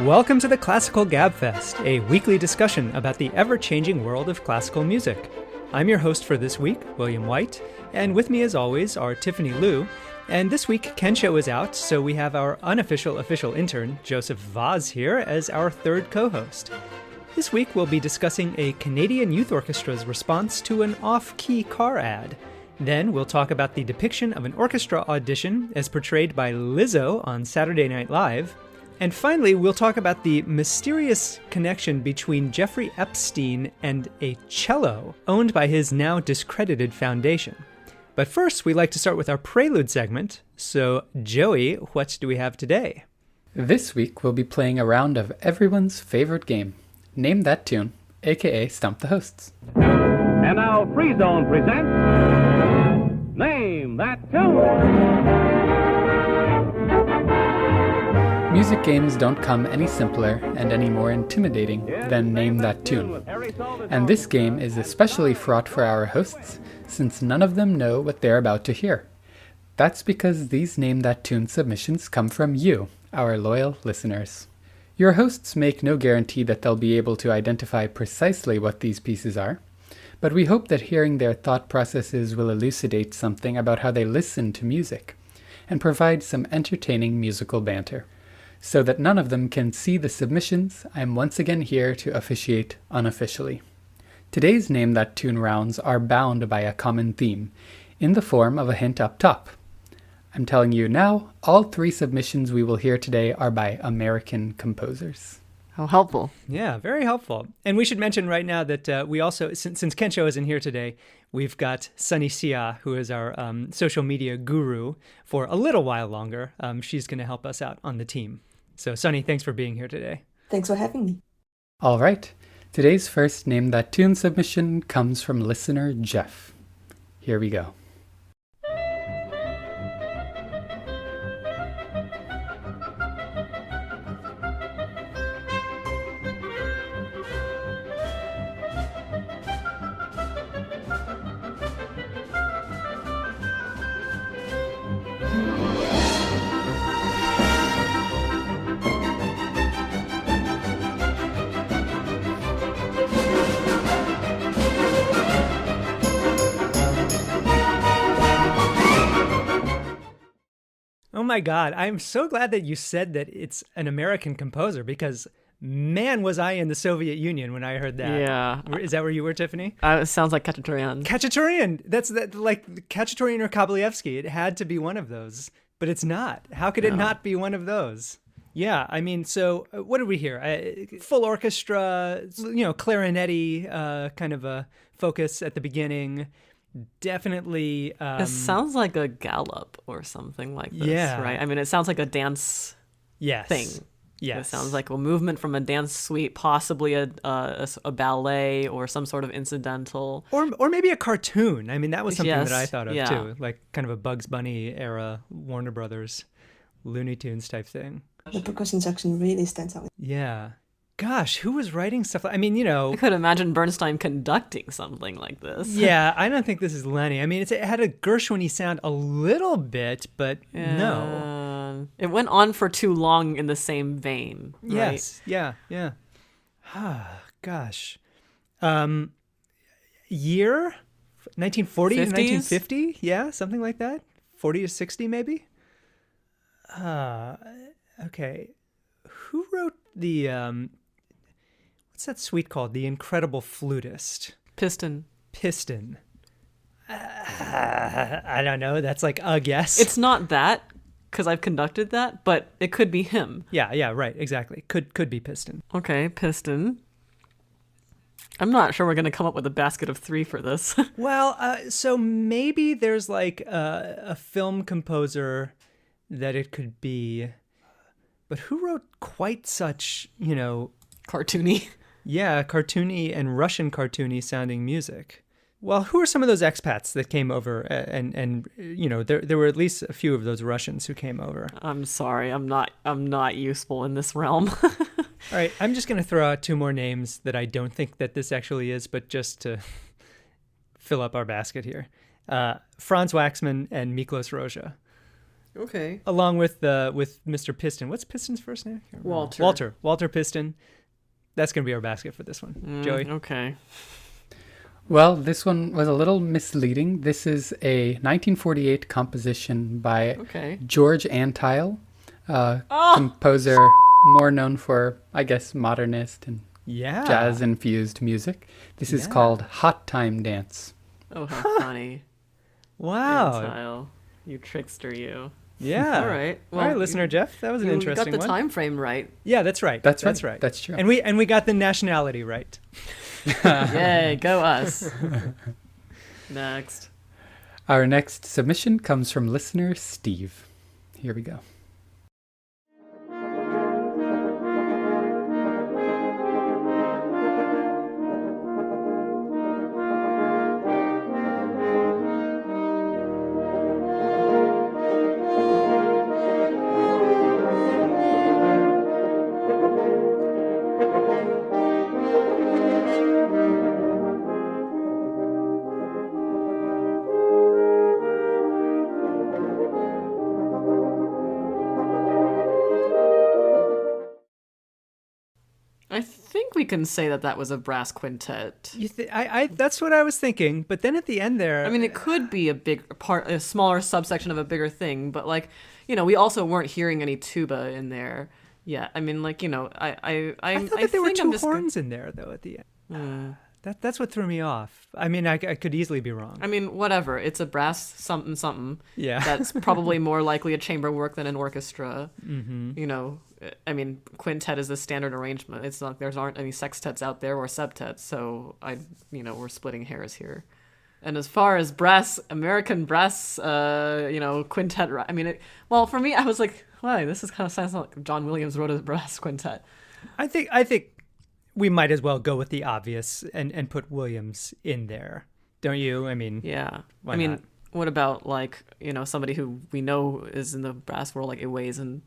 Welcome to the Classical Gabfest, a weekly discussion about the ever-changing world of classical music. I'm your host for this week, William White, and with me as always are Tiffany Liu, and this week Kensho is out, so we have our unofficial official intern, Joseph Vaz, here as our third co-host. This week we'll be discussing a Canadian youth orchestra's response to an off-key car ad. Then we'll talk about the depiction of an orchestra audition as portrayed by LIZZO on Saturday Night Live. And finally, we'll talk about the mysterious connection between Jeffrey Epstein and a cello owned by his now discredited foundation. But first, we like to start with our prelude segment. So, Joey, what do we have today? This week, we'll be playing a round of everyone's favorite game, Name That Tune, aka Stump the Hosts. And now, Free Zone presents Name That Tune. Music games don't come any simpler and any more intimidating than Name That Tune. And this game is especially fraught for our hosts, since none of them know what they're about to hear. That's because these Name That Tune submissions come from you, our loyal listeners. Your hosts make no guarantee that they'll be able to identify precisely what these pieces are, but we hope that hearing their thought processes will elucidate something about how they listen to music, and provide some entertaining musical banter. So that none of them can see the submissions, I'm once again here to officiate unofficially. Today's Name That Tune rounds are bound by a common theme, in the form of a hint up top. I'm telling you now, all three submissions we will hear today are by American composers. How helpful. Yeah, very helpful. And we should mention right now that we also, since Kensho isn't here today, we've got Sunny Sia, who is our social media guru for a little while longer. She's going to help us out on the team. So, Sunny, thanks for being here today. Thanks for having me. All right. Today's first Name That Tune submission comes from listener Jeff. Here we go. Oh my God, I'm so glad that you said that it's an American composer because, man, was I in the Soviet Union when I heard that. Yeah. Is that where you were, Tiffany? It sounds like Khachaturian. Khachaturian! That's like Khachaturian or Kobylievsky. It had to be one of those, but it's not. How could it not be one of those? Yeah, I mean, so what did we hear? Full orchestra, clarinetti kind of a focus at the beginning. Definitely. It sounds like a gallop or something like this, yeah. right? I mean, it sounds like a dance thing. Yes. It sounds like a movement from a dance suite, possibly a ballet or some sort of incidental. Or maybe a cartoon. I mean, that was something Yes, that I thought of yeah. too. Like kind of a Bugs Bunny era, Warner Brothers, Looney Tunes type thing. The percussion section really stands out. Yeah. Gosh, who was writing stuff? I mean, I could imagine Bernstein conducting something like this. Yeah, I don't think this is Lenny. I mean, it had a Gershwin-y sound a little bit, but no. It went on for too long in the same vein, right? Yes, yeah. Gosh. Year? 1940 to 1950? Yeah, something like that? 40 to 60 maybe? Okay. Who wrote the... what's that suite called? The Incredible Flutist. Piston. I don't know. That's like a guess. It's not that, because I've conducted that, but it could be him. Yeah, right, exactly. Could be Piston. Okay, Piston. I'm not sure we're going to come up with a basket of three for this. Well, so maybe there's like a film composer that it could be, but who wrote quite such, Cartoony. Yeah, cartoony and Russian cartoony sounding music. Well, who are some of those expats that came over and there were at least a few of those Russians who came over. I'm sorry, I'm not useful in this realm. All right, I'm just going to throw out two more names that I don't think that this actually is, but just to fill up our basket here. Franz Waxman and Miklos Rozsa. Okay. along with Mr. Piston. What's Piston's first name? I can't remember. Walter Piston. That's going to be our basket for this one. Joey? Okay. Well, this one was a little misleading. This is a 1948 composition by George Antheil, composer more known for, I guess, modernist and jazz-infused music. This is called Hot Time Dance. Oh, how funny. Wow. Antheil, you trickster, you. Yeah. All right. Well, all right, listener Jeff, that was an interesting one. You got the time frame right. Yeah, that's right. That's right. That's true. And we got the nationality right. Yay, go us. Next. Our next submission comes from listener Steve. Here we go. I think we can say that was a brass quintet. That's what I was thinking, but then at the end there, I mean, it could be a smaller subsection of a bigger thing, but we also weren't hearing any tuba in there. Yeah, I mean, I thought that there were two horns in there though at the end. That's what threw me off. I mean, I could easily be wrong. I mean, whatever. It's a brass something. Yeah. That's probably more likely a chamber work than an orchestra. Mm-hmm. I mean, quintet is the standard arrangement. It's not, there aren't any sextets out there or septets. So we're splitting hairs here. And as far as American brass, quintet, I mean, for me, I was like, wow, this is kind of sounds like John Williams wrote a brass quintet. I think we might as well go with the obvious and put Williams in there. Don't you? I mean, yeah. Why not? What about somebody who we know is in the brass world, like Iways and...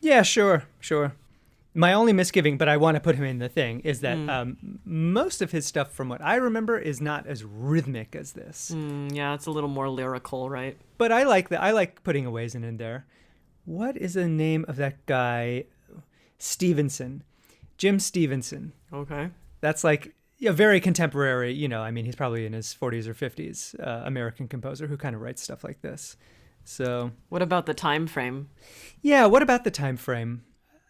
Yeah, sure. My only misgiving, but I want to put him in the thing, is that most of his stuff, from what I remember, is not as rhythmic as this. Yeah, it's a little more lyrical, right? But I like that. I like putting Iways in there. What is the name of that guy? Stevenson. Jim Stevenson. Okay. That's like a very contemporary, he's probably in his 40s or 50s, American composer who kind of writes stuff like this. So, what about the time frame? Yeah, what about the time frame?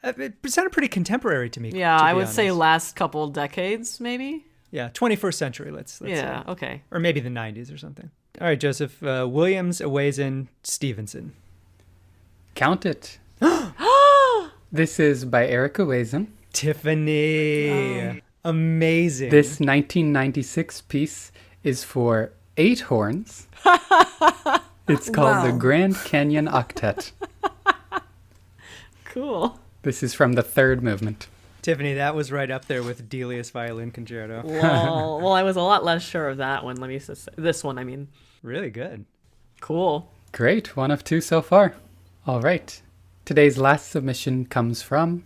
It sounded pretty contemporary to me. Yeah, to I be would honest. say last couple decades, maybe. Yeah, 21st century. Let's yeah, say. Okay. Or maybe the 90s or something. All right, Joseph. Williams, Iways, Stevenson. Count it. This is by Eric Iways. Tiffany. Amazing. This 1996 piece is for 8 horns. It's called the Grand Canyon Octet. Cool. This is from the third movement. Tiffany, that was right up there with Delius Violin Concerto. Well, I was a lot less sure of that one. Let me just say, this one, I mean. Really good. Cool. Great. 1 of 2 so far. All right. Today's last submission comes from,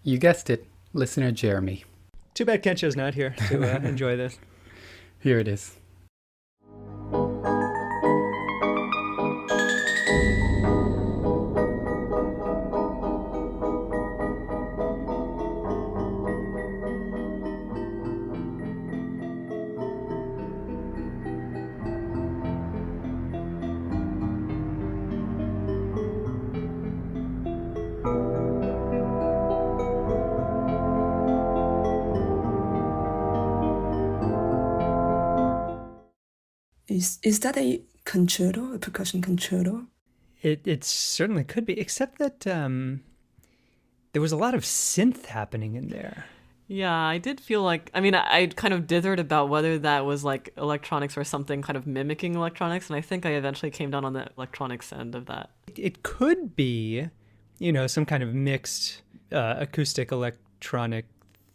you guessed it, listener Jeremy. Too bad Kensho's not here to enjoy this. Here it is. Is that a concerto, a percussion concerto? It certainly could be, except that there was a lot of synth happening in there. Yeah, I did feel like, I kind of dithered about whether that was like electronics or something kind of mimicking electronics, and I think I eventually came down on the electronics end of that. It could be, some kind of mixed acoustic electronic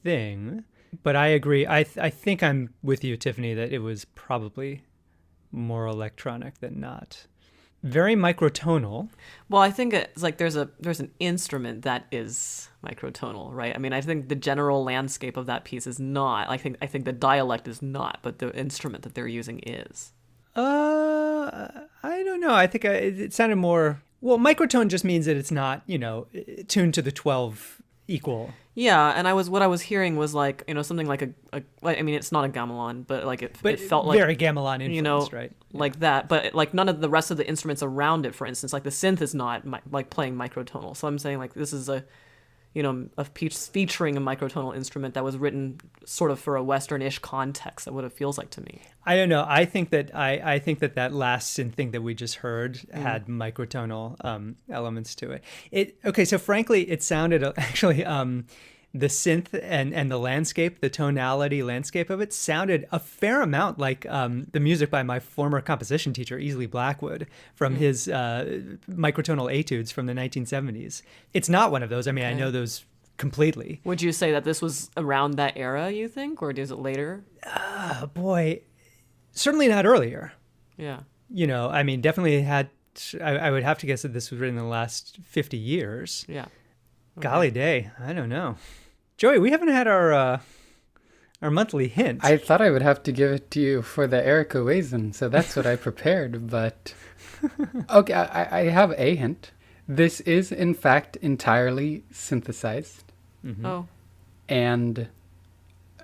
thing, but I agree. I think I'm with you, Tiffany, that it was probably more electronic than not. Very microtonal. Well, I think it's like there's an instrument that is microtonal, right? I think the general landscape of that piece is not. I think the dialect is not, but the instrument that they're using is. I don't know. I think it sounded more Well, microtone just means that it's not, tuned to the 12 equal. Yeah, and what I was hearing was like, something like it's not a gamelan, but like it felt like very gamelan influenced, right? Like that, but like none of the rest of the instruments around it, for instance, like the synth is not like playing microtonal. So I'm saying like this is a piece featuring a microtonal instrument that was written sort of for a Western-ish context. That's what it feels like to me. I don't know. I think that that last synth thing that we just heard had microtonal elements to it. Okay, so frankly, it sounded actually the synth and the landscape, the tonality landscape of it sounded a fair amount like the music by my former composition teacher, Easley Blackwood, from his microtonal etudes from the 1970s. It's not one of those. I mean, I know those completely. Would you say that this was around that era, you think, or is it later? Boy, certainly not earlier. Yeah. I mean, definitely had, I would have to guess that this was written in the last 50 years. Yeah. Okay. Golly day, I don't know. Joey, we haven't had our monthly hint. I thought I would have to give it to you for the Erica Wazen, so that's what I prepared, but... Okay, I have a hint. This is, in fact, entirely synthesized. Mm-hmm. Oh. And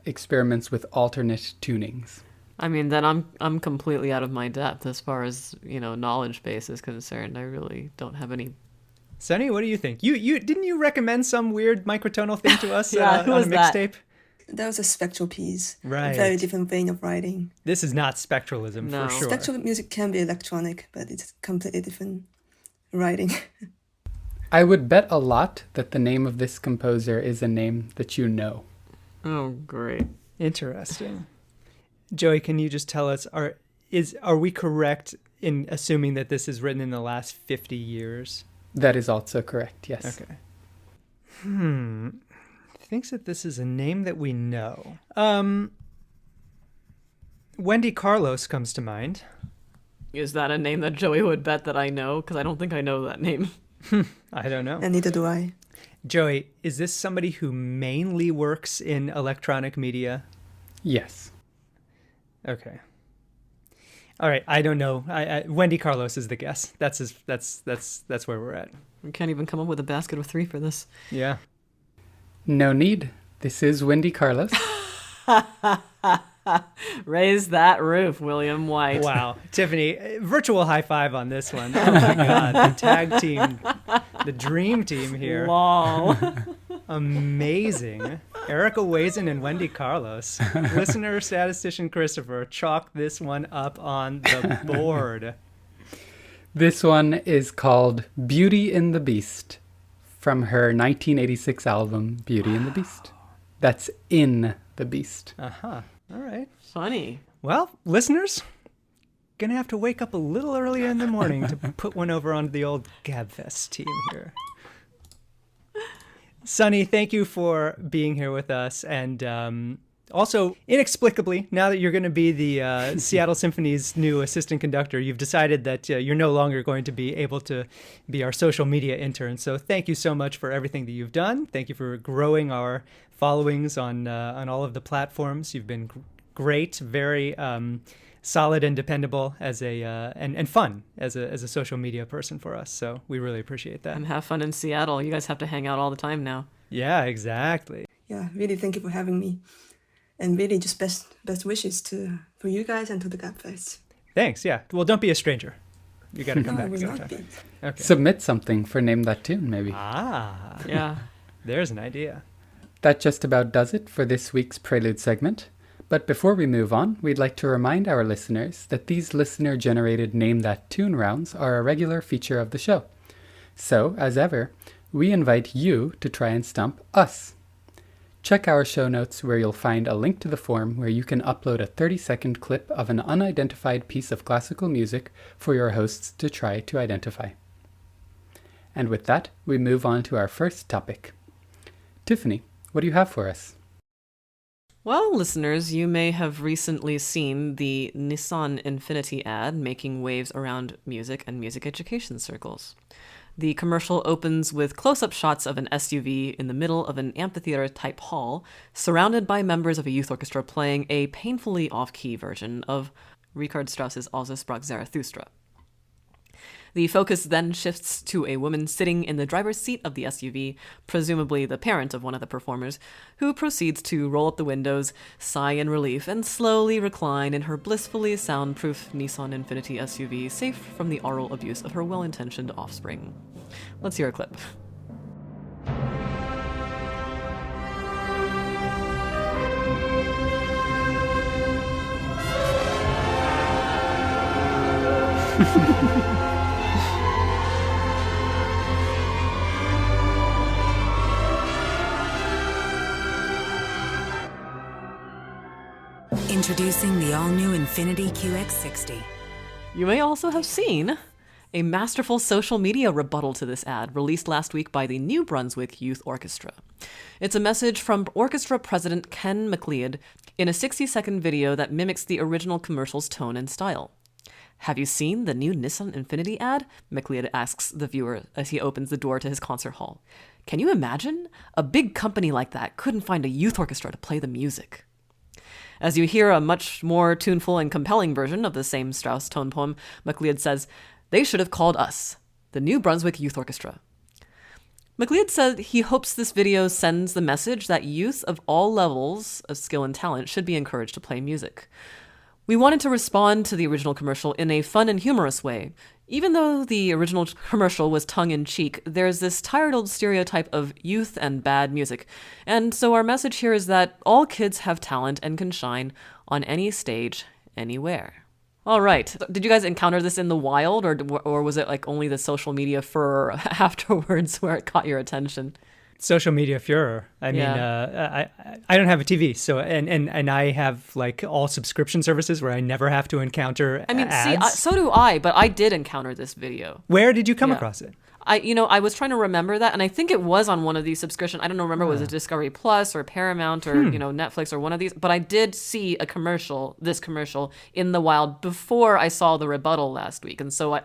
experiments with alternate tunings. I mean, then I'm completely out of my depth as far as, knowledge base is concerned. I really don't have any... Sonny, what do you think? You didn't you recommend some weird microtonal thing to us Yeah, who on was a that? mixtape? That was a spectral piece. Right. A very different vein of writing. This is not spectralism No. for sure. Spectral music can be electronic, but it's completely different writing. I would bet a lot that the name of this composer is a name that you know. Oh, great. Interesting. Joey, can you just tell us, are we correct in assuming that this is written in the last 50 years? That is also correct, yes. Okay. Thinks that this is a name that we know. Wendy Carlos comes to mind. Is that a name that Joey would bet that I know? Because I don't think I know that name. I don't know. And neither do I. Joey, is this somebody who mainly works in electronic media? Yes. Okay. All right, I don't know. Wendy Carlos is the guess. That's where we're at. We can't even come up with a basket of 3 for this. Yeah. No need. This is Wendy Carlos. Raise that roof, William White. Wow. Tiffany, virtual high five on this one. Oh my God. The tag team, the dream team here. Lol. Amazing. Erica Wazen and Wendy Carlos. Listener statistician Christopher, chalk this one up on the board. This one is called Beauty and the Beast from her 1986 album Beauty and the Beast. That's In the Beast. Uh-huh. All right. Funny. Well, listeners, gonna have to wake up a little earlier in the morning to put one over onto the old GabFest team here. Sonny, thank you for being here with us. And also, inexplicably, now that you're going to be the Seattle Symphony's new assistant conductor, you've decided that you're no longer going to be able to be our social media intern. So thank you so much for everything that you've done. Thank you for growing our followings on all of the platforms. You've been great, very solid and dependable as and fun as a social media person for us. So we really appreciate that. And have fun in Seattle. You guys have to hang out all the time now. Yeah, exactly. Yeah, really thank you for having me. And really just best wishes for you guys and to the GabFest. Thanks. Yeah. Well, don't be a stranger. You got to come No, I back. will sometime. not be. Okay. Submit something for Name That Tune, maybe. Ah, Yeah. there's an idea. That just about does it for this week's Prelude segment. But before we move on, we'd like to remind our listeners that these listener-generated Name That Tune rounds are a regular feature of the show. So, as ever, we invite you to try and stump us. Check our show notes where you'll find a link to the form where you can upload a 30-second clip of an unidentified piece of classical music for your hosts to try to identify. And with that, we move on to our first topic. Tiffany, what do you have for us? Well, listeners, you may have recently seen the Nissan Infiniti ad making waves around music and music education circles. The commercial opens with close-up shots of an SUV in the middle of an amphitheater-type hall, surrounded by members of a youth orchestra playing a painfully off-key version of Richard Strauss's Alles sprach Zarathustra. The focus then shifts to a woman sitting in the driver's seat of the SUV, presumably the parent of one of the performers, who proceeds to roll up the windows, sigh in relief, and slowly recline in her blissfully soundproof Nissan Infiniti SUV, safe from the oral abuse of her well-intentioned offspring. Let's hear a clip. Introducing the all-new Infiniti QX60. You may also have seen a masterful social media rebuttal to this ad released last week by the New Brunswick Youth Orchestra. It's a message from orchestra president Ken MacLeod in a 60-second video that mimics the original commercial's tone and style. "Have you seen the new Nissan Infiniti ad?" MacLeod asks the viewer as he opens the door to his concert hall. "Can you imagine? A big company like that couldn't find a youth orchestra to play the music." As you hear a much more tuneful and compelling version of the same Strauss tone poem, MacLeod says, "They should have called us, the New Brunswick Youth Orchestra." MacLeod said he hopes this video sends the message that youth of all levels of skill and talent should be encouraged to play music. "We wanted to respond to the original commercial in a fun and humorous way. Even though the original commercial was tongue-in-cheek, there's this tired old stereotype of youth and bad music. And so our message here is that all kids have talent and can shine on any stage, anywhere." All right. Did you guys encounter this in the wild, or was it like only the social media furor afterwards where it caught your attention? Social media furor. I mean, I don't have a TV, so and I have like all subscription services where I never have to encounter ads. So do I, but I did encounter this video. Where did you come across it? I was trying to remember that, and I think it was on one of these subscriptions. I don't remember, was it Discovery Plus or Paramount or Netflix or one of these? But I did see this commercial in the wild before I saw the rebuttal last week. And so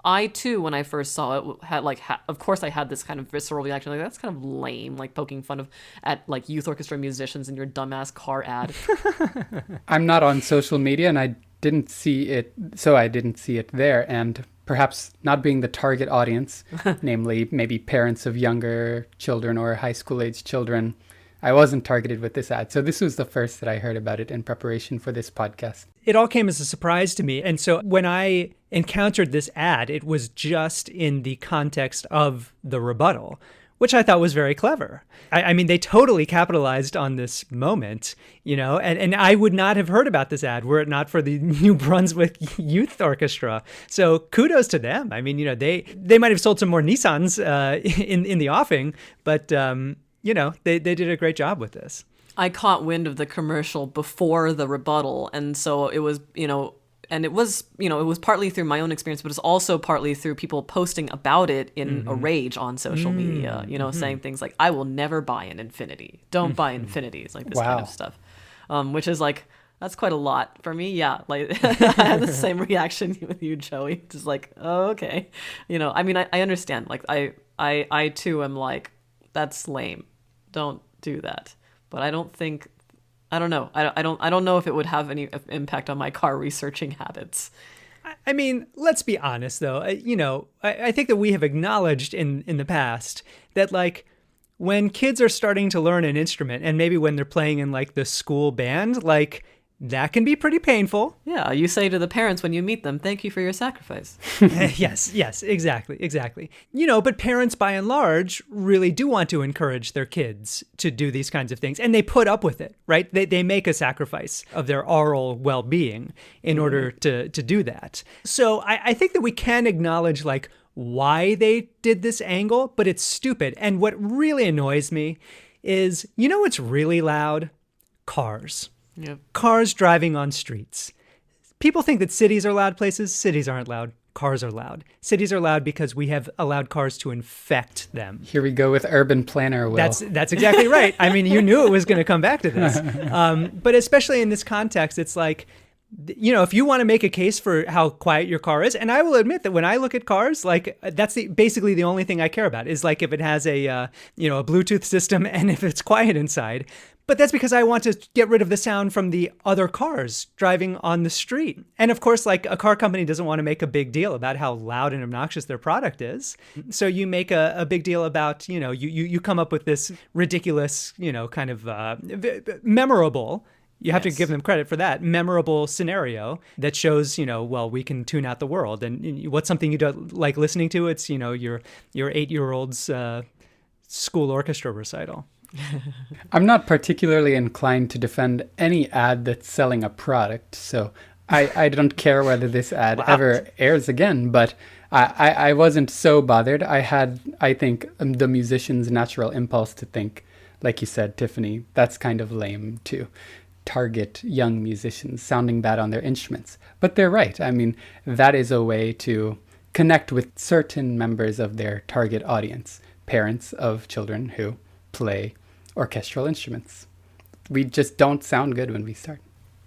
I too, when I first saw it, had of course I had this kind of visceral reaction, like that's kind of lame, like poking fun at like youth orchestra musicians in your dumbass car ad. I'm not on social media, and I didn't see it, so I didn't see it there. And perhaps not being the target audience, namely maybe parents of younger children or high school age children, I wasn't targeted with this ad. So this was the first that I heard about it in preparation for this podcast. It all came as a surprise to me. And so when I encountered this ad, it was just in the context of the rebuttal, which I thought was very clever. I mean, they totally capitalized on this moment, and I would not have heard about this ad were it not for the New Brunswick Youth Orchestra. So kudos to them. I mean, they might have sold some more Nissans in the offing, but, they did a great job with this. I caught wind of the commercial before the rebuttal, and so it was, and it was partly through my own experience, but it's also partly through people posting about it in a rage on social media, saying things like, "I will never buy an Infiniti. Don't buy Infinitis," like this kind of stuff, which is like, that's quite a lot for me. Yeah, like I had the same reaction with you, Joey. Just like, oh, okay. I understand. Like I too am like, that's lame. Don't do that. But I don't know. I don't know if it would have any impact on my car researching habits. I mean, let's be honest, though. I think that we have acknowledged in the past that, like, when kids are starting to learn an instrument, and maybe when they're playing in, like, the school band, like, that can be pretty painful. Yeah, you say to the parents when you meet them, "Thank you for your sacrifice." Yes, exactly. But parents by and large really do want to encourage their kids to do these kinds of things, and they put up with it, right? They make a sacrifice of their oral well-being in order to do that. So I think that we can acknowledge, like, why they did this angle, but it's stupid. And what really annoys me is, what's really loud? Cars. Yep. Cars driving on streets. People think that cities are loud places. Cities aren't loud. Cars are loud. Cities are loud because we have allowed cars to infect them. Here we go with urban planner, Will. That's exactly right. I mean, you knew it was going to come back to this. But especially in this context, it's like, if you want to make a case for how quiet your car is, and I will admit that when I look at cars, like that's basically the only thing I care about is like if it has a Bluetooth system and if it's quiet inside. But that's because I want to get rid of the sound from the other cars driving on the street. And of course, like a car company doesn't want to make a big deal about how loud and obnoxious their product is. So you make a big deal about, you come up with this ridiculous, kind of memorable. You have to give them credit for that memorable scenario that shows, we can tune out the world. And what's something you don't like listening to? It's, your 8-year-old's school orchestra recital. I'm not particularly inclined to defend any ad that's selling a product, so I don't care whether this ad ever airs again, but I wasn't so bothered. I had, I think, the musician's natural impulse to think, like you said, Tiffany, that's kind of lame to target young musicians sounding bad on their instruments. But they're right. I mean, that is a way to connect with certain members of their target audience, parents of children who play orchestral instruments. We just don't sound good when we start.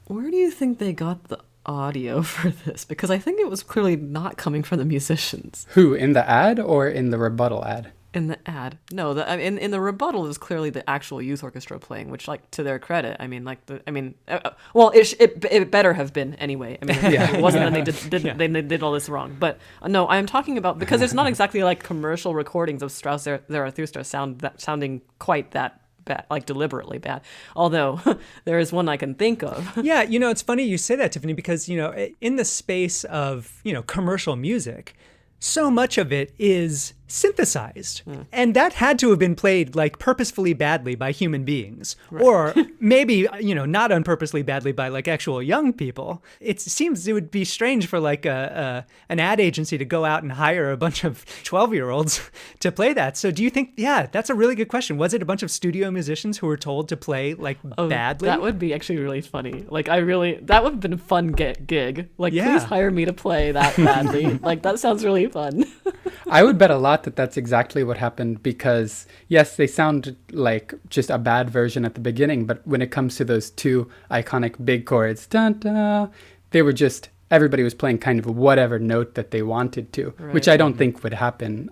Where do you think they got the audio for this? Because I think it was clearly not coming from the musicians. Who, in the ad or in the rebuttal ad? In the ad. No, in the rebuttal is clearly the actual youth orchestra playing, which, like, to their credit, it better have been anyway. I mean, it wasn't that they did all this wrong. But no, I'm talking about, because it's not exactly like commercial recordings of Strauss Zarathustra sounding quite that bad, like deliberately bad. Although there is one I can think of. Yeah, it's funny you say that, Tiffany, because, in the space of, commercial music, so much of it is synthesized. And that had to have been played like purposefully badly by human beings, or maybe, not unpurposely badly by like actual young people. It seems it would be strange for like an ad agency to go out and hire a bunch of 12-year-olds to play that. So do you think, that's a really good question. Was it a bunch of studio musicians who were told to play like badly? That would be actually really funny. Like that would have been a fun gig. Like, please hire me to play that badly. Like, that sounds really fun. I would bet a lot that that's exactly what happened, because yes, they sound like just a bad version at the beginning, but when it comes to those two iconic big chords, dun, dun, they were just, everybody was playing kind of whatever note that they wanted to, which I don't think would happen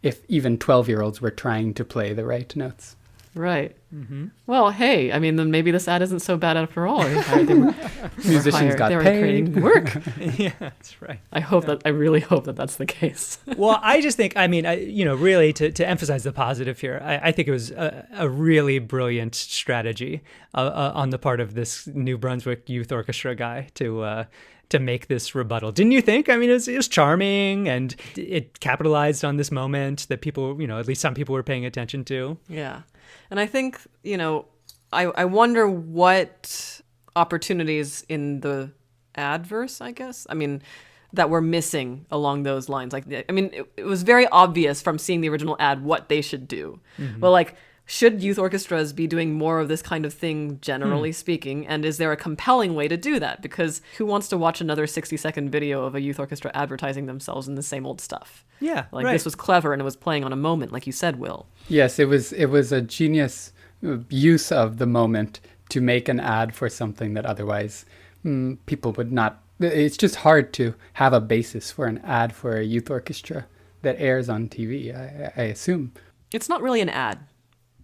if even 12-year-olds were trying to play the right notes. Right. Mm-hmm. Well, hey, I mean, then maybe this ad isn't so bad after all. Musicians got paid. Creating work. Yeah, that's right. I really hope that that's the case. Well, I just think, really to emphasize the positive here, I think it was a really brilliant strategy on the part of this New Brunswick Youth Orchestra guy to make this rebuttal. Didn't you think? I mean, it was charming, and it capitalized on this moment that people, at least some people were paying attention to. Yeah. And I think, I wonder what opportunities in the adverse, I guess, that were missing along those lines. Like, it was very obvious from seeing the original ad what they should do. Mm-hmm. But like, should youth orchestras be doing more of this kind of thing, generally speaking? And is there a compelling way to do that? Because who wants to watch another 60-second video of a youth orchestra advertising themselves in the same old stuff? Yeah, like this was clever, and it was playing on a moment, like you said, Will. Yes, it was a genius use of the moment to make an ad for something that otherwise people would not. It's just hard to have a basis for an ad for a youth orchestra that airs on TV, I assume. It's not really an ad.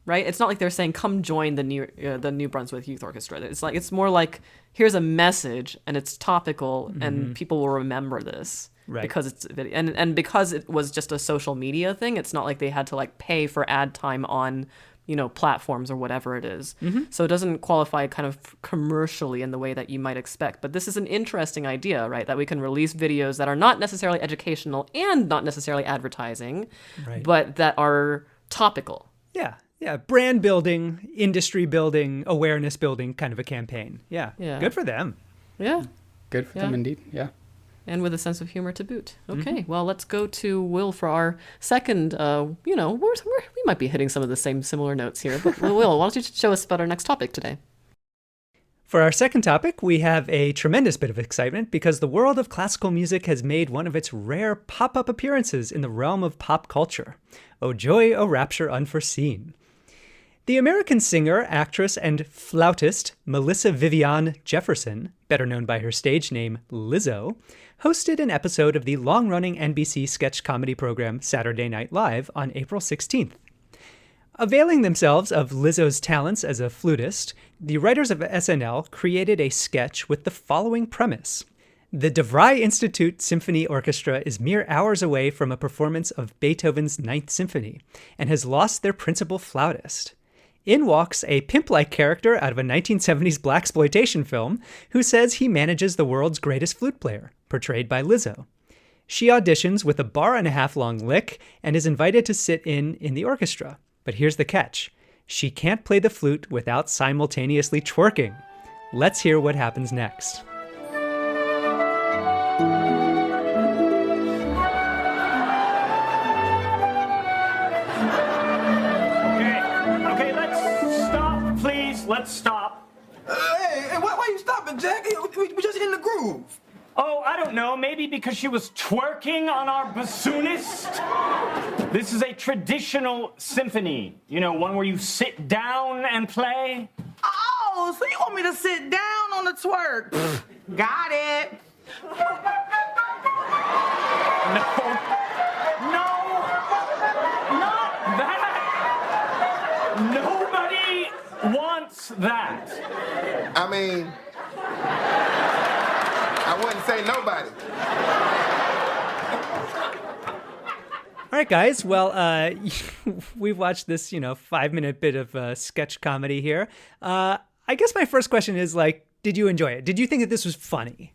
Right? It's not like they're saying, come join the New Brunswick Youth Orchestra. It's more like, here's a message, and it's topical, and people will remember this. Right. Because it's video. And because it was just a social media thing, it's not like they had to like pay for ad time on, platforms or whatever it is. Mm-hmm. So it doesn't qualify kind of commercially in the way that you might expect. But this is an interesting idea, right? That we can release videos that are not necessarily educational and not necessarily advertising, but that are topical. Yeah. Yeah, brand building, industry building, awareness building kind of a campaign. Yeah. Good for them. Yeah. Good for them indeed, yeah. And with a sense of humor to boot. Okay, well, let's go to Will for our second, we might be hitting some of the similar notes here, but Will, why don't you show us about our next topic today? For our second topic, we have a tremendous bit of excitement because the world of classical music has made one of its rare pop-up appearances in the realm of pop culture. Oh joy, oh rapture unforeseen. The American singer, actress, and flautist Melissa Vivian Jefferson, better known by her stage name LIZZO, hosted an episode of the long-running NBC sketch comedy program Saturday Night Live on April 16th. Availing themselves of Lizzo's talents as a flutist, the writers of SNL created a sketch with the following premise. The DeVry Institute Symphony Orchestra is mere hours away from a performance of Beethoven's Ninth Symphony and has lost their principal flautist. In walks a pimp-like character out of a 1970s blaxploitation film who says he manages the world's greatest flute player, portrayed by Lizzo. She auditions with a bar-and-a-half-long lick and is invited to sit in the orchestra. But here's the catch. She can't play the flute without simultaneously twerking. Let's hear what happens next. Let's stop. Hey, why are you stopping, Jackie? We just in the groove. Oh, I don't know. Maybe because she was twerking on our bassoonist? This is a traditional symphony. You know, one where you sit down and play. Oh, so you want me to sit down on the twerk? Got it. No, not that. Nobody wants that. I mean, I wouldn't say nobody. All right, guys. Well, we've watched this, 5-minute bit of sketch comedy here. I guess my first question is, did you enjoy it? Did you think that this was funny?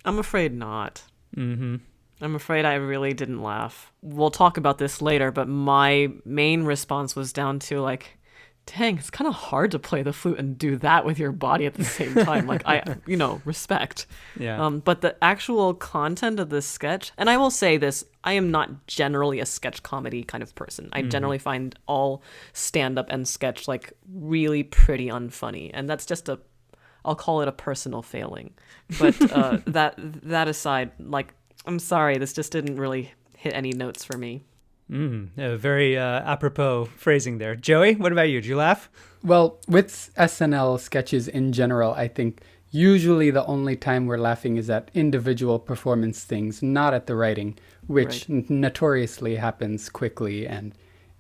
I'm afraid not. Mm-hmm. I'm afraid I really didn't laugh. We'll talk about this later, but my main response was down to, dang, it's kind of hard to play the flute and do that with your body at the same time. Respect. Yeah. But the actual content of this sketch, and I will say this, I am not generally a sketch comedy kind of person. I generally find all stand-up and sketch really pretty unfunny. And that's just I'll call it a personal failing. But that aside, I'm sorry, this just didn't really hit any notes for me. Very apropos phrasing there. Joey, what about you? Did you laugh? Well, with SNL sketches in general, I think usually the only time we're laughing is at individual performance things, not at the writing, which notoriously happens quickly and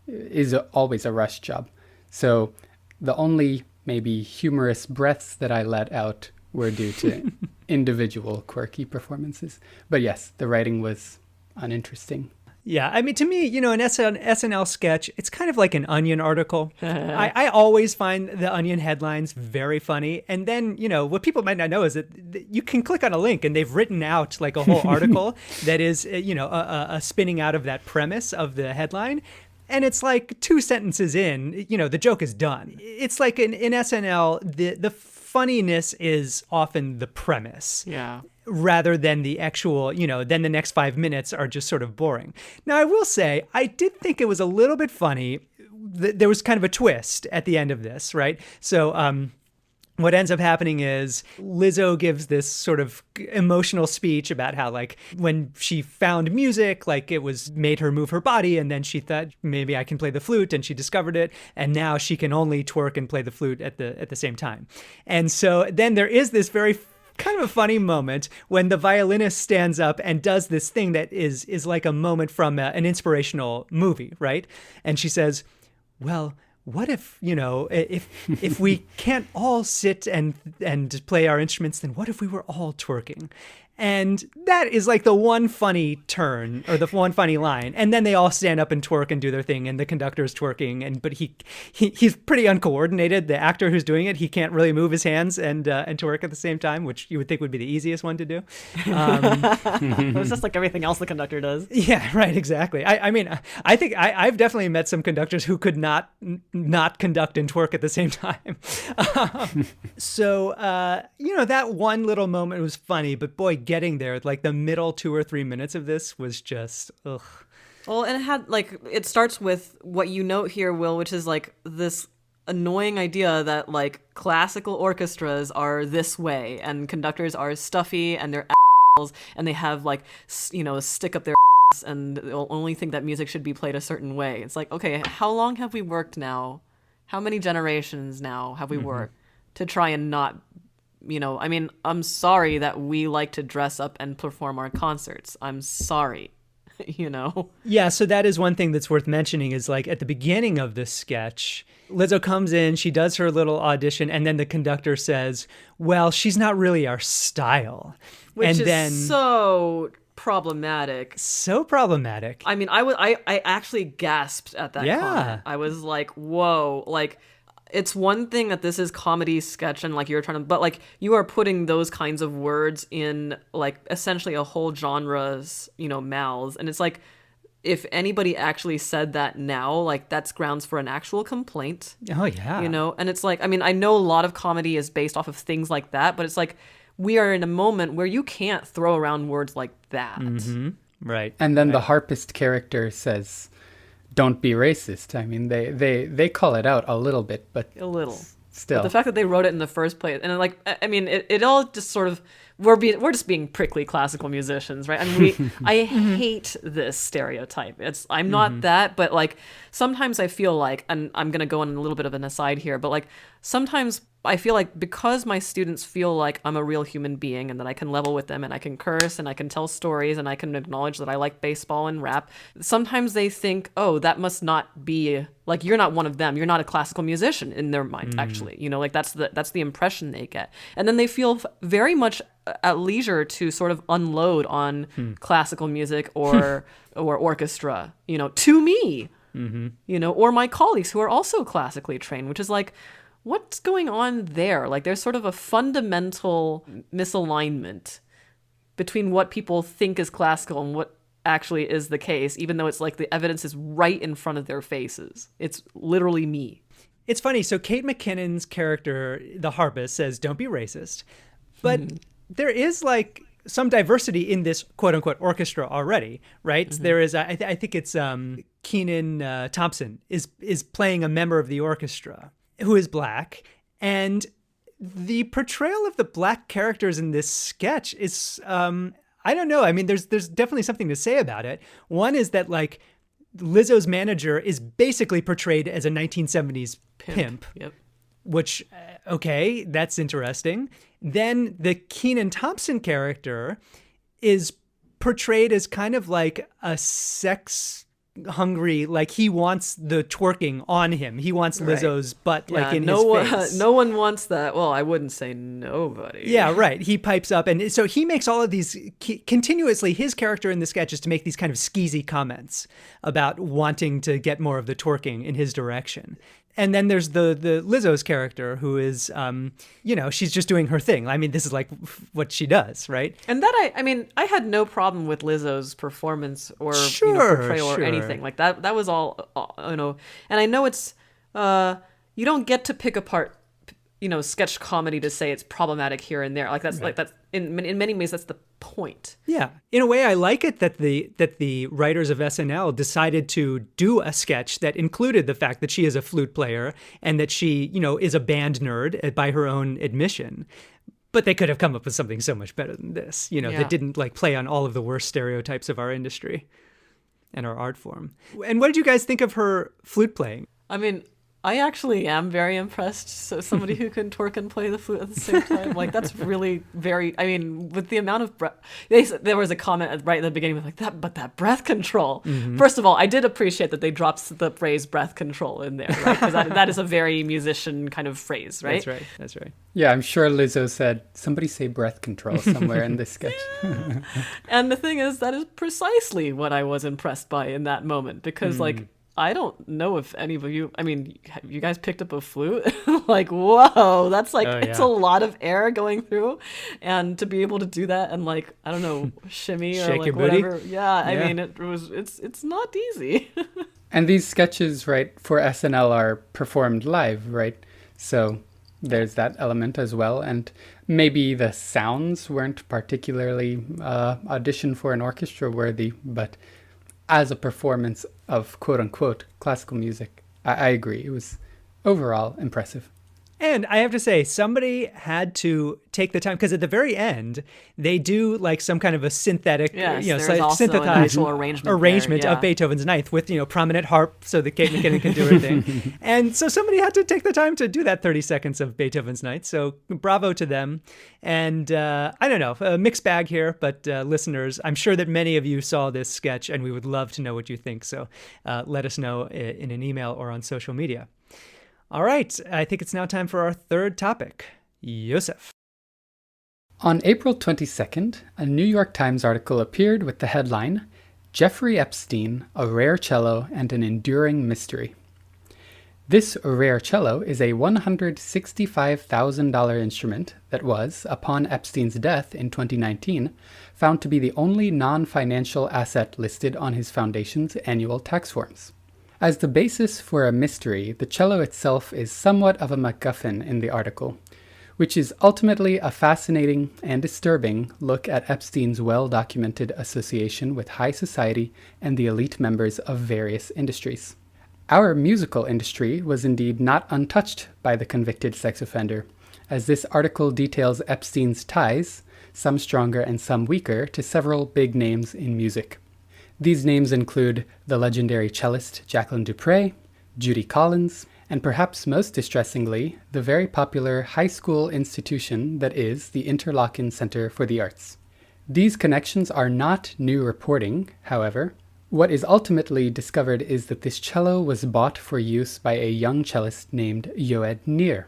is always a rush job. So the only maybe humorous breaths that I let out were due to individual quirky performances. But yes, the writing was uninteresting. Yeah, I mean, to me, an SNL sketch, it's kind of like an Onion article. I always find the Onion headlines very funny. And then, what people might not know is that you can click on a link and they've written out a whole article that is, a spinning out of that premise of the headline. And it's 2 sentences in, the joke is done. It's like in SNL, the funniness is often the premise. Yeah. Rather than the actual, then the next 5 minutes are just sort of boring. Now, I will say, I did think it was a little bit funny. There was kind of a twist at the end of this, right? So what ends up happening is Lizzo gives this sort of emotional speech about how, when she found music, it was made her move her body, and then she thought, maybe I can play the flute, and she discovered it, and now she can only twerk and play the flute at the same time. And so then there is this very kind of a funny moment when the violinist stands up and does this thing that is like a moment from an inspirational movie, right? And she says, well, what if, if we can't all sit and play our instruments, then what if we were all twerking? And that is the one funny turn or the one funny line. And then they all stand up and twerk and do their thing, and the conductor's twerking. But he's pretty uncoordinated. The actor who's doing it, he can't really move his hands and twerk at the same time, which you would think would be the easiest one to do. It's just like everything else the conductor does. Yeah, right, exactly. I mean, I think I've definitely met some conductors who could not conduct and twerk at the same time. So, that one little moment was funny, but boy, getting there, the middle 2 or 3 minutes of this was just, ugh. Well, and it had, it starts with what you note here, Will, which is, this annoying idea that, classical orchestras are this way, and conductors are stuffy, and they're assholes, and they have, a stick up their ass, and they'll only think that music should be played a certain way. It's okay, how long have we worked now How many generations now have we worked to try and not, I mean, I'm sorry that we like to dress up and perform our concerts. I'm sorry, Yeah, so that is one thing that's worth mentioning is like at the beginning of this sketch, Lizzo comes in, she does her little audition, and then the conductor says, well, she's not really our style. Which is so problematic. So problematic. I mean, I actually gasped at that comment. I was like, whoa, like, it's one thing that this is comedy sketch and like you're trying to, but like you are putting those kinds of words in like essentially a whole genre's, mouths. And it's like, if anybody actually said that now, like that's grounds for an actual complaint. Oh yeah. And it's like, I mean, I know a lot of comedy is based off of things like that, but it's like, we are in a moment where you can't throw around words like that. Mm-hmm. Right. And then the harpist character says, don't be racist. I mean, they call it out a little bit, but a little still. But the fact that they wrote it in the first place, and like, I mean, it all just sort of, we're just being prickly classical musicians, right? And I hate this stereotype. I'm not that, but like sometimes I feel like, and I'm gonna go on a little bit of an aside here, but like sometimes I feel like because my students feel like I'm a real human being and that I can level with them and I can curse and I can tell stories and I can acknowledge that I like baseball and rap, sometimes they think, oh, that must not be, like, you're not one of them. You're not a classical musician in their mind, actually. Like that's the impression they get. And then they feel very much at leisure to sort of unload on classical music or orchestra, to me, or my colleagues who are also classically trained, which is like, what's going on there? Like there's sort of a fundamental misalignment between what people think is classical and what actually is the case, even though it's like the evidence is right in front of their faces. It's literally me. It's funny. So Kate McKinnon's character, the harpist, says, don't be racist. But there is like some diversity in this quote unquote orchestra already, right? There is, I think it's Kenan Thompson is playing a member of the orchestra who is black, and the portrayal of the black characters in this sketch is, I don't know. I mean, there's definitely something to say about it. One is that like Lizzo's manager is basically portrayed as a 1970s pimp. Yep. Which, okay, that's interesting. Then the Kenan Thompson character is portrayed as kind of like a sex hungry, like he wants the twerking on him. He wants Lizzo's butt like in his face. No one wants that. Well, I wouldn't say nobody. Yeah, right. He pipes up. And so he makes all of these continuously, his character in the sketch is to make these kind of skeezy comments about wanting to get more of the twerking in his direction. And then there's the Lizzo's character who is, she's just doing her thing. I mean, this is like what she does, right? And that I had no problem with Lizzo's performance or portrayal or anything like that. That was all, And I know it's you don't get to pick apart, sketch comedy to say it's problematic here and there. Like that's like that's in many ways that's the point. Yeah, in a way, I like it that the writers of SNL decided to do a sketch that included the fact that she is a flute player and that she, is a band nerd by her own admission. But they could have come up with something so much better than this, that didn't like play on all of the worst stereotypes of our industry and our art form. And what did you guys think of her flute playing? I mean, I actually am very impressed. So somebody who can twerk and play the flute at the same time, like that's really very. I mean, with the amount of breath, there was a comment right at the beginning like that, but that breath control. First of all, I did appreciate that they dropped the phrase "breath control" in there, right? Because that is a very musician kind of phrase, right? That's right. Yeah, I'm sure Lizzo said somebody say breath control somewhere in this sketch. And the thing is, that is precisely what I was impressed by in that moment, because like. I don't know if any of you, I mean, have you guys picked up a flute? Like, whoa, that's like, it's a lot of air going through. And to be able to do that and like, I don't know, shimmy or Shake like your booty? whatever. Yeah, I mean, it's not easy. And these sketches, right, for SNL are performed live, right? So there's that element as well. And maybe the sounds weren't particularly auditioned for an orchestra worthy, but as a performance of quote-unquote classical music, I agree. It was overall impressive. And I have to say, somebody had to take the time, because at the very end, they do like some kind of a synthetic, Yes, you know, there's also an synthesized actual arrangement there, of Beethoven's Ninth with, you know, prominent harp so that Kate McKinnon can do her thing. And so somebody had to take the time to do that 30 seconds of Beethoven's Ninth. So bravo to them. And I don't know, a mixed bag here, but listeners, I'm sure that many of you saw this sketch and we would love to know what you think. So let us know in an email or on social media. All right, I think it's now time for our third topic. Yosef. On April 22nd, a New York Times article appeared with the headline, Jeffrey Epstein, a Rare Cello and an Enduring Mystery. This rare cello is a $165,000 instrument that was, upon Epstein's death in 2019, found to be the only non-financial asset listed on his foundation's annual tax forms. As the basis for a mystery, the cello itself is somewhat of a MacGuffin in the article, which is ultimately a fascinating and disturbing look at Epstein's well-documented association with high society and the elite members of various industries. Our musical industry was indeed not untouched by the convicted sex offender, as this article details Epstein's ties, some stronger and some weaker, to several big names in music. These names include the legendary cellist Jacqueline Dupre, Judy Collins, and perhaps most distressingly, the very popular high school institution that is the Interlochen Center for the Arts. These connections are not new reporting, however. What is ultimately discovered is that this cello was bought for use by a young cellist named Yoed Nir,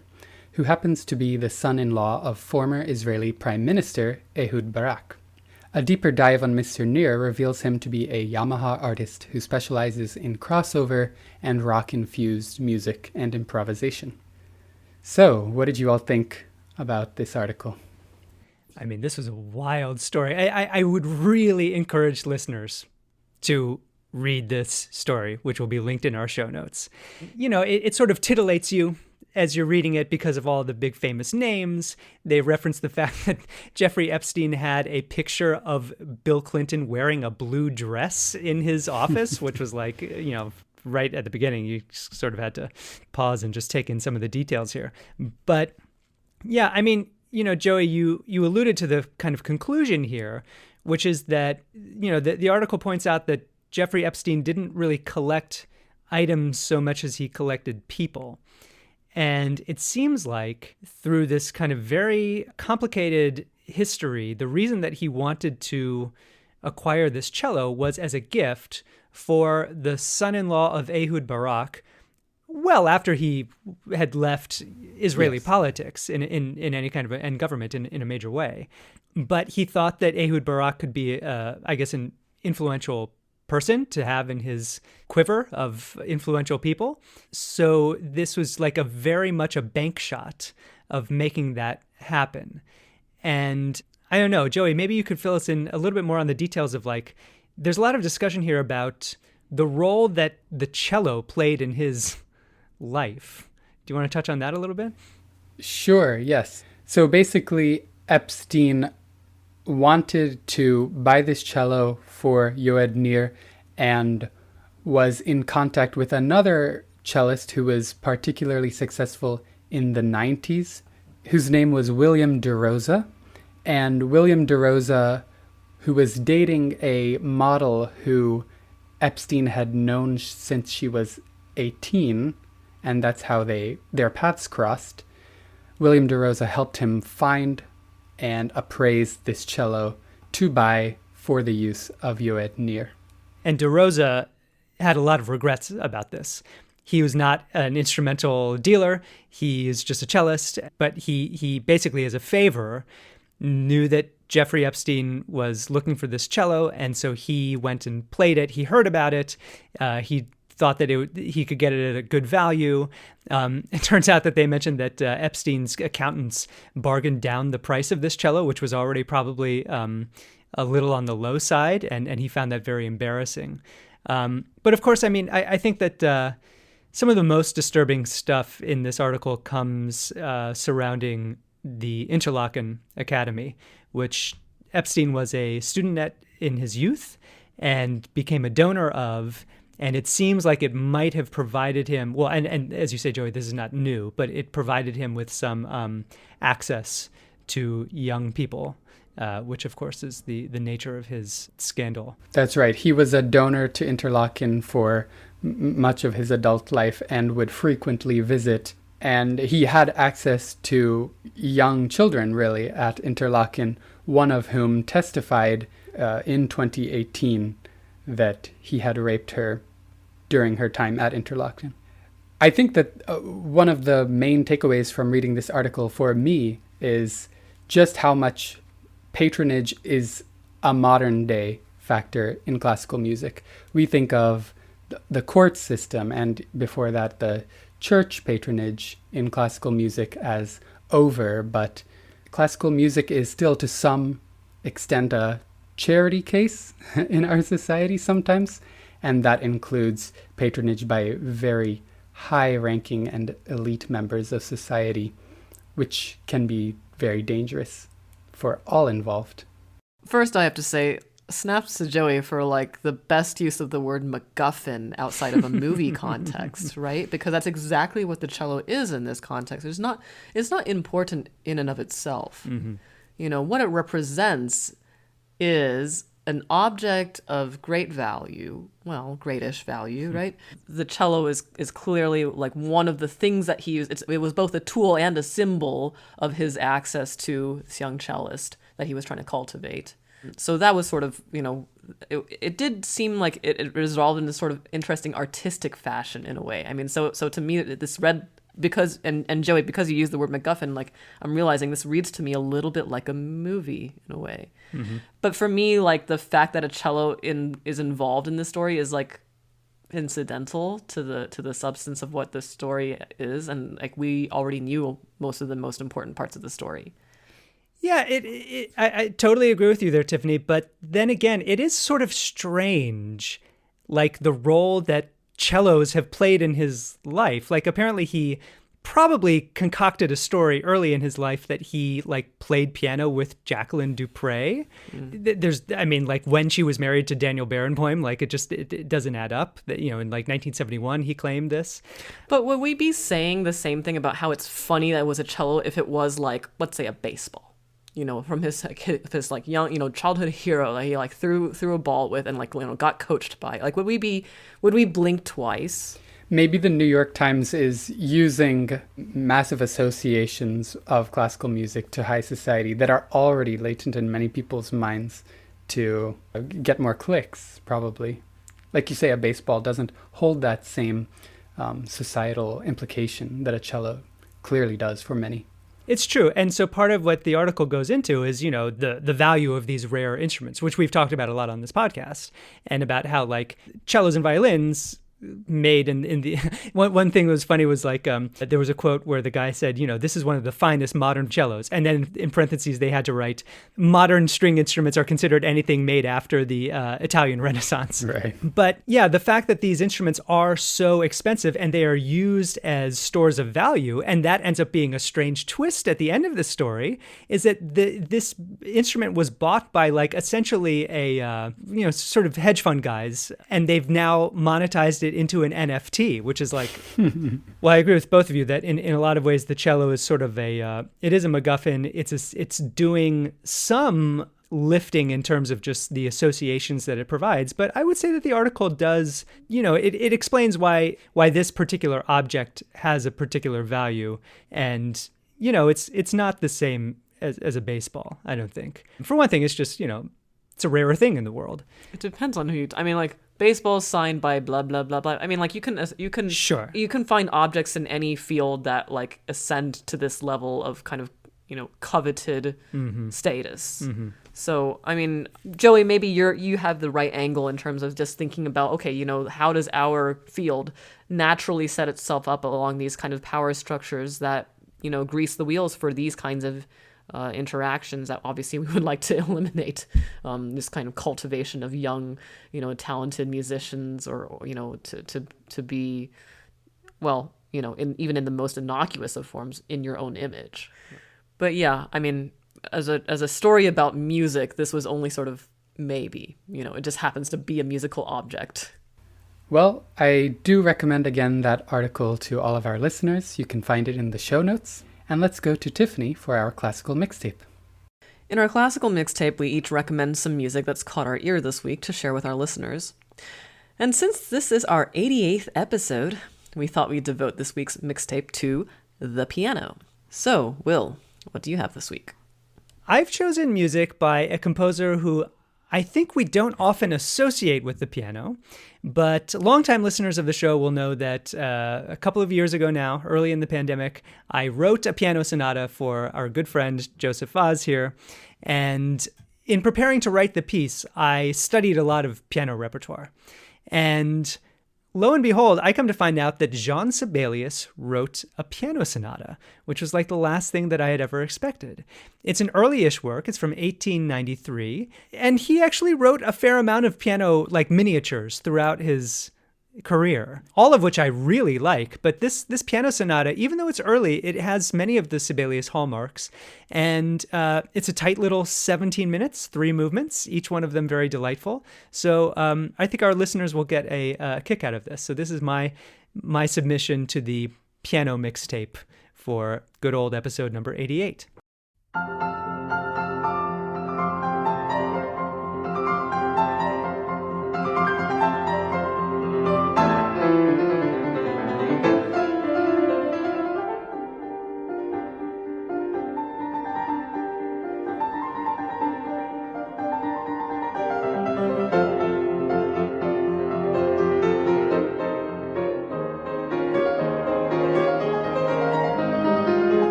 who happens to be the son-in-law of former Israeli Prime Minister Ehud Barak. A deeper dive on Mr. Nir reveals him to be a Yamaha artist who specializes in crossover and rock-infused music and improvisation. So, what did you all think about this article? I mean, this was a wild story. I would really encourage listeners to read this story, which will be linked in our show notes. You know, it sort of titillates you as you're reading it because of all the big famous names. They reference the fact that Jeffrey Epstein had a picture of Bill Clinton wearing a blue dress in his office, which was like, you know, right at the beginning, you sort of had to pause and just take in some of the details here. But yeah, I mean, you know, Joey, you alluded to the kind of conclusion here, which is that, you know, the article points out that Jeffrey Epstein didn't really collect items so much as he collected people. And it seems like through this kind of very complicated history, the reason that he wanted to acquire this cello was as a gift for the son-in-law of Ehud Barak, well after he had left Israeli politics in any kind of and government in a major way. But he thought that Ehud Barak could be, I guess, an influential person to have in his quiver of influential people. So this was like very much a bank shot of making that happen. And I don't know, Joey, maybe you could fill us in a little bit more on the details of, like, there's a lot of discussion here about the role that the cello played in his life. Do you want to touch on that a little bit? Sure, yes. So basically, Epstein wanted to buy this cello for Yoed Nir and was in contact with another cellist who was particularly successful in the 90s, whose name was William DeRosa. And William DeRosa, who was dating a model who Epstein had known since she was 18, and that's how their paths crossed. William DeRosa helped him find and appraise this cello to buy for the use of Yoed Nir. And DeRosa had a lot of regrets about this. He was not an instrumental dealer. He is just a cellist, but he basically, as a favor, knew that Jeffrey Epstein was looking for this cello, and so he went and played it. He heard about it. He thought that he could get it at a good value. It turns out that they mentioned that Epstein's accountants bargained down the price of this cello, which was already probably a little on the low side, and he found that very embarrassing. But of course, I mean, I think that some of the most disturbing stuff in this article comes surrounding the Interlochen Academy, which Epstein was a student at in his youth and became a donor of. And it seems like it might have provided him, well, and as you say, Joey, this is not new, but it provided him with some access to young people, which of course is the nature of his scandal. That's right. He was a donor to Interlaken for much of his adult life and would frequently visit. And he had access to young children, really, at Interlaken, one of whom testified in 2018 that he had raped her during her time at Interlaken. I think that one of the main takeaways from reading this article for me is just how much patronage is a modern day factor in classical music. We think of the court system and before that the church patronage in classical music as over, but classical music is still to some extent a charity case in our society sometimes, and that includes patronage by very high-ranking and elite members of society, which can be very dangerous for all involved. First, I have to say, snaps to Joey for like the best use of the word MacGuffin outside of a movie context, right? Because that's exactly what the cello is in this context. It's not important in and of itself. Mm-hmm. You know, what it represents is an object of great value, well, greatish value, right? The cello is clearly like one of the things that he used. It was both a tool and a symbol of his access to this young cellist that he was trying to cultivate. So that was sort of, you know, it did seem like it resolved in this sort of interesting artistic fashion in a way. I mean, so to me, this read, because, and Joey, because you used the word MacGuffin, like, I'm realizing this reads to me a little bit like a movie in a way. Mm-hmm. But for me, like, the fact that a cello is involved in this story is like incidental to the substance of what the story is, and like we already knew most of the most important parts of the story. Yeah, I totally agree with you there, Tiffany. But then again, it is sort of strange, like the role that cellos have played in his life. Like apparently he probably concocted a story early in his life that he like played piano with Jacqueline Dupre. There's, I mean, like when she was married to Daniel Barenboim, like it doesn't add up that, you know, in like 1971 he claimed this. But would we be saying the same thing about how it's funny that it was a cello if it was like, let's say, a baseball? You know, from his like young, you know, childhood hero that he like threw a ball with and like, you know, got coached by. Like, would we blink twice? Maybe the New York Times is using massive associations of classical music to high society that are already latent in many people's minds to get more clicks, probably. Like you say, a baseball doesn't hold that same societal implication that a cello clearly does for many. It's true. And so part of what the article goes into is, you know, the value of these rare instruments, which we've talked about a lot on this podcast, and about how like cellos and violins made in the one thing that was funny was like there was a quote where the guy said, you know, this is one of the finest modern cellos, and then in parentheses they had to write, modern string instruments are considered anything made after the Italian Renaissance. Right. But yeah, the fact that these instruments are so expensive and they are used as stores of value, and that ends up being a strange twist at the end of the story, is that this instrument was bought by like essentially a you know, sort of hedge fund guys, and they've now monetized it into an NFT, which is like, well, I agree with both of you that in a lot of ways the cello is sort of it is a MacGuffin. It's doing some lifting in terms of just the associations that it provides. But I would say that the article does, you know, it explains why this particular object has a particular value. And, you know, it's not the same as a baseball, I don't think. For one thing, it's just, you know, it's a rarer thing in the world. It depends on who I mean, like, baseball signed by blah blah blah blah. I mean, like you can Sure. You can find objects in any field that like ascend to this level of kind of, you know, coveted status. Mm-hmm. So I mean, Joey, maybe you have the right angle in terms of just thinking about, okay, you know, how does our field naturally set itself up along these kind of power structures that, you know, grease the wheels for these kinds of interactions that obviously we would like to eliminate, this kind of cultivation of young, you know, talented musicians, or you know, to be, well, you know, even in the most innocuous of forms, in your own image. But yeah, I mean, as a story about music, this was only sort of maybe, you know, it just happens to be a musical object. Well, I do recommend again that article to all of our listeners. You can find it in the show notes. And let's go to Tiffany for our classical mixtape. In our classical mixtape, we each recommend some music that's caught our ear this week to share with our listeners. And since this is our 88th episode, we thought we'd devote this week's mixtape to the piano. So, Will, what do you have this week? I've chosen music by a composer who I think we don't often associate with the piano, but longtime listeners of the show will know that a couple of years ago now, early in the pandemic, I wrote a piano sonata for our good friend Joseph Vaz here. And in preparing to write the piece, I studied a lot of piano repertoire. And lo and behold, I come to find out that Jean Sibelius wrote a piano sonata, which was like the last thing that I had ever expected. It's an early-ish work. It's from 1893. And he actually wrote a fair amount of piano, like miniatures, throughout his career, all of which I really like. But this piano sonata, even though it's early, it has many of the Sibelius hallmarks. And it's a tight little 17 minutes, 3 movements, each one of them very delightful. So I think our listeners will get a kick out of this. So this is my submission to the piano mixtape for good old episode number 88.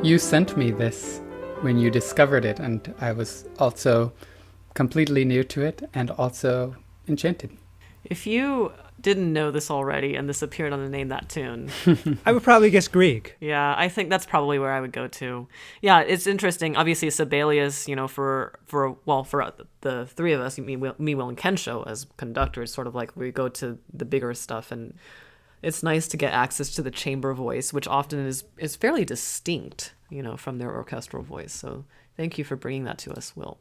You sent me this when you discovered it, and I was also completely new to it and also enchanted. If you didn't know this already and this appeared on the Name That Tune, I would probably guess Grieg. yeah, I think that's probably where I would go to. Yeah, it's interesting. Obviously, Sibelius, for the three of us, me, Will, and Kensho as conductors, sort of like we go to the bigger stuff, and it's nice to get access to the chamber voice, which often is fairly distinct, from their orchestral voice. So thank you for bringing that to us, Will.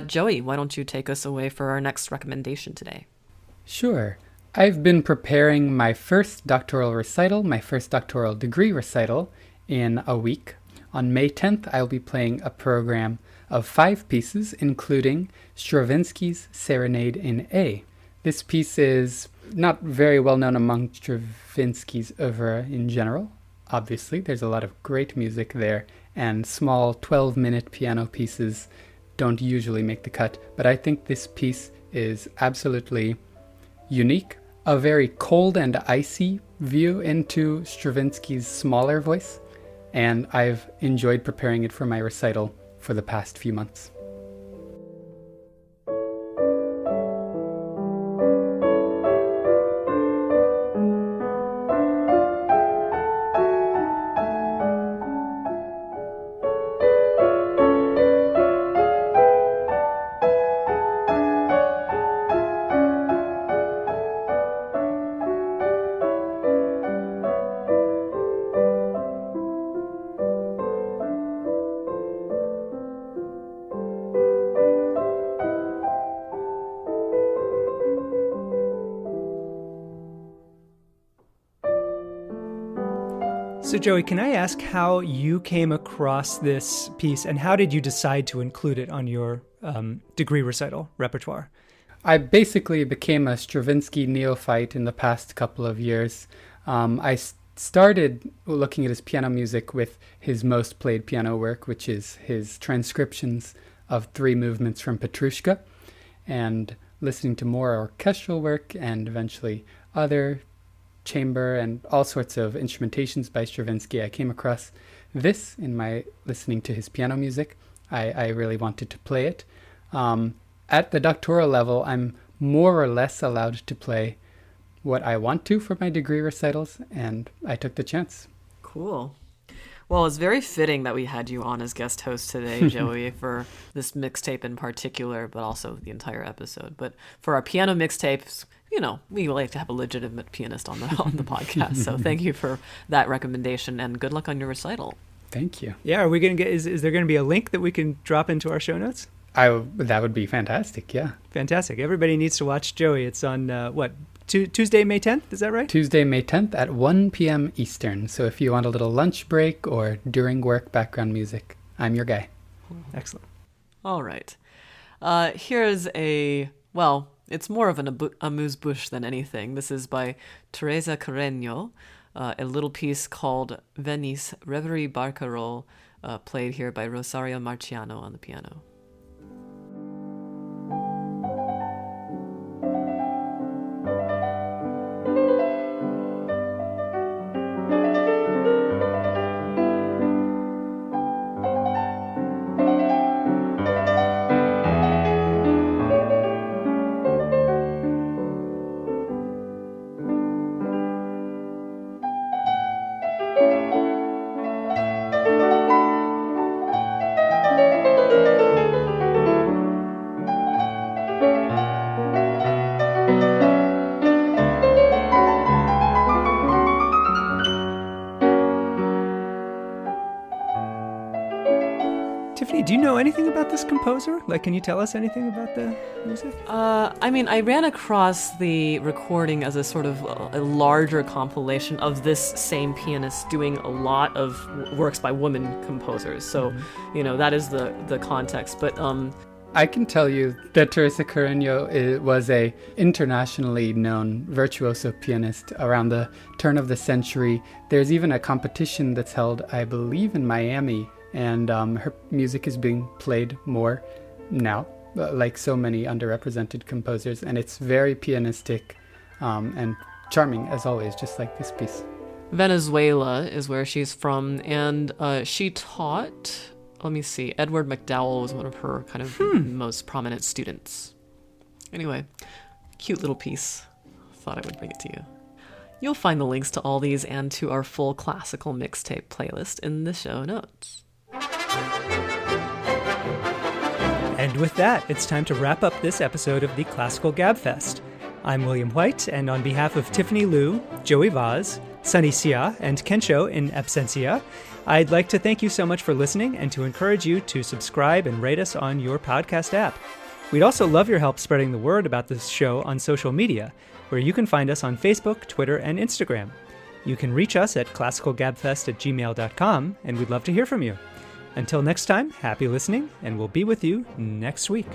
Joey, why don't you take us away for our next recommendation today? Sure. I've been preparing my first doctoral recital, my first doctoral degree recital, in a week. On May 10th, I'll be playing a program of 5 pieces, including Stravinsky's Serenade in A. This piece is not very well known among Stravinsky's oeuvre in general. Obviously, there's a lot of great music there, and small 12-minute piano pieces don't usually make the cut, but I think this piece is absolutely unique. A very cold and icy view into Stravinsky's smaller voice, and I've enjoyed preparing it for my recital for the past few months. So Joey, can I ask how you came across this piece and how did you decide to include it on your degree recital repertoire? I basically became a Stravinsky neophyte in the past couple of years. I started looking at his piano music with his most played piano work, which is his transcriptions of 3 movements from Petrushka, and listening to more orchestral work and eventually other chamber and all sorts of instrumentations by Stravinsky. I came across this in my listening to his piano music. I really wanted to play it. At the doctoral level, I'm more or less allowed to play what I want to for my degree recitals, and I took the chance. Cool. Well, it's very fitting that we had you on as guest host today, Joey, for this mixtape in particular, but also the entire episode. But for our piano mixtapes, we like to have a legitimate pianist on the podcast. So thank you for that recommendation, and good luck on your recital. Thank you. Yeah, are we going to get? Is there going to be a link that we can drop into our show notes? That would be fantastic. Yeah. Fantastic. Everybody needs to watch Joey. It's on Tuesday, May 10th. Is that right? Tuesday, May 10th at 1 p.m. Eastern. So if you want a little lunch break or during work background music, I'm your guy. Excellent. All right. Here's it's more of an amuse-bouche than anything. This is by Teresa Carreño, a little piece called Venise, Rêverie-barcarolle, played here by Rosario Marciano on the piano. Tiffany, do you know anything about this composer? Can you tell us anything about the music? I ran across the recording as a sort of a larger compilation of this same pianist doing a lot of works by women composers. So, that is the context. But I can tell you that Teresa Carreño was a internationally known virtuoso pianist around the turn of the century. There's even a competition that's held, I believe, in Miami, and her music is being played more now, like so many underrepresented composers, and it's very pianistic and charming, as always, just like this piece. Venezuela is where she's from, and she taught... Let me see. Edward McDowell was one of her kind of most prominent students. Anyway, cute little piece. Thought I would bring it to you. You'll find the links to all these and to our full classical mixtape playlist in the show notes. And with that, it's time to wrap up this episode of the Classical Gabfest. I'm William White, and on behalf of Tiffany Liu, Joey Vaz, Sunny Sia, and Kensho in absentia, I'd like to thank you so much for listening and to encourage you to subscribe and rate us on your podcast app. We'd also love your help spreading the word about this show on social media, where you can find us on Facebook, Twitter, and Instagram. You can reach us at classicalgabfest@gmail.com, and we'd love to hear from you. Until next time, happy listening, and we'll be with you next week.